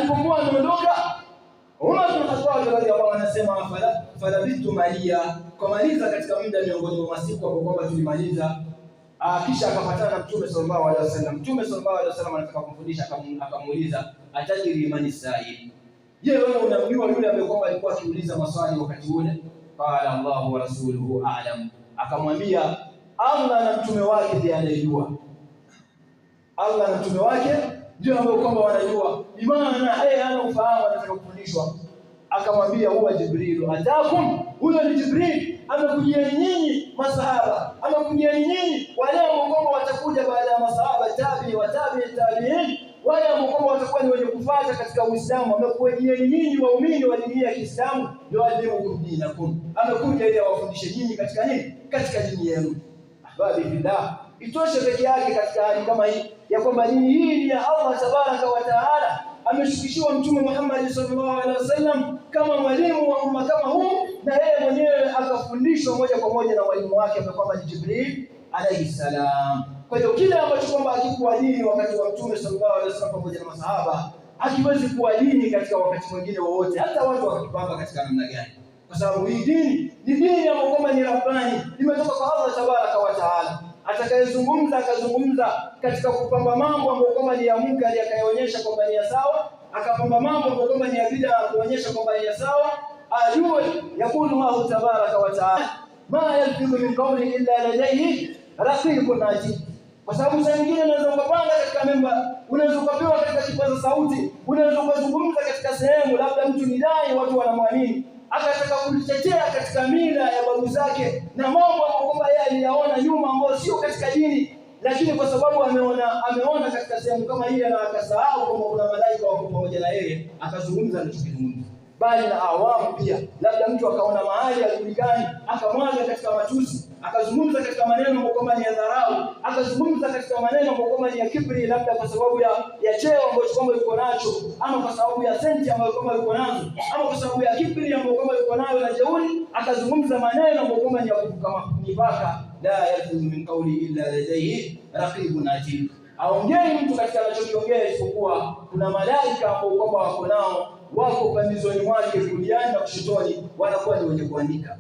alipokuwa anaondoka, Umar bin Khattab radhiyallahu anhu anasema falabitu malia, kumaliza katika muda miongoni mwa masiku hapo kwamba tulimaliza. Kisha akapatana na Mtume sallallahu alaihi wasallam. Mtume sallallahu alaihi wasallam anataka kumfundisha, akamuuliza atajiri mani sa'il, je, wewe unamjua yule ambaye kwamba alikuwa akiuliza maswali wakati ule? Qala Allahu wa rasuluhu a'lam, akamwambia Allah na mtume wake ndiye anayejua. Allah na mtume wake ndio ambao kwamba wanajua. Imana yeye ana ufahamu, anataka kufundishwa. Akamwambia huwa Jibril atakum, huyo ni Jibril amekujia nyinyi masahaba, amekujia nyinyi wale ambao watakuja baada ya masahaba, tabi'i wa tabi'in, wale ambao watakuwa ni wenye kufuata katika Uislamu. Amekujia nyinyi waumini wa dini ya Kiislamu, ndio alimu dinakum, amekuja ili awafundishe nyinyi katika nini? Katika dini yenu. Ahbabi billah, itoshe peke yake katika hali kama hii ya kwamba dini hii ni ya Allah tabaraka wa taala. Ameshukishiwa Mtume Muhammad sallallahu alaihi wasallam kama mwalimu wa umma kama huu, na yeye mwenyewe akafundishwa moja kwa moja na mwalimu wake ambaye kwamba ni Jibril alayhi salam. Kwa hiyo kile ambacho kwamba hakikuwa dini wakati wa Mtume sallallahu alaihi wasallam pamoja na masahaba, hakiwezi kuwa dini katika wakati mwingine wowote, hata watu wakipanga katika namna gani, kwa sababu hii dini ni dini ambayo kwamba ni rabbani, imetoka kwa Allah tabaraka wa taala. Atakayezungumza akazungumza katika kupamba mambo ambayo kwamba ni ya munkari akayaonyesha kwamba ni ya sawa, akapamba mambo ambayo kwamba ni ya bid'a kuonyesha kwamba ni ya sawa, ajue yakulu Allah tabaraka wa taala ma yalfidu min qawli illa ladayhi raqibun atid. Kwa sababu saa nyingine unaweza ukapanga katika memba, unaweza ukapewa katika kipaza sauti, unaweza ukazungumza katika sehemu labda mtu ni dai, watu wanamwamini, akataka kulitetea katika mila ya babu zake na mambo ambayo yeye aliyaona nyuma ambayo sio katika dini, lakini kwa sababu ameona katika sehemu kama ile na akasahau kwamba kuna malaika wako pamoja na yeye, akazungumza anachokizungumza. Bali na awamu pia, labda mtu akaona mahali ajulikani, akamwaga katika matusi, akazungumza katika maneno ambayo kwamba ni ya dharau, akazungumza katika maneno ambayo kwamba ni ya kibri, labda kwa sababu ya cheo ambacho kwamba yuko nacho, ama kwa sababu ya senti ambayo kwamba yuko nazo, ama kwa sababu ya kibri ambayo kwamba yuko nayo na jeuri, akazungumza maneno ambayo kwamba ni ya kuvuka mipaka. La yalfizu min qawli illa ladayhi raqibun atid, aongei mtu katika anachokiongea isipokuwa kuna malaika ambao kwamba wako nao, wako pembezoni mwake kuliani na kushotoni, wanakuwa ni wenye kuandika.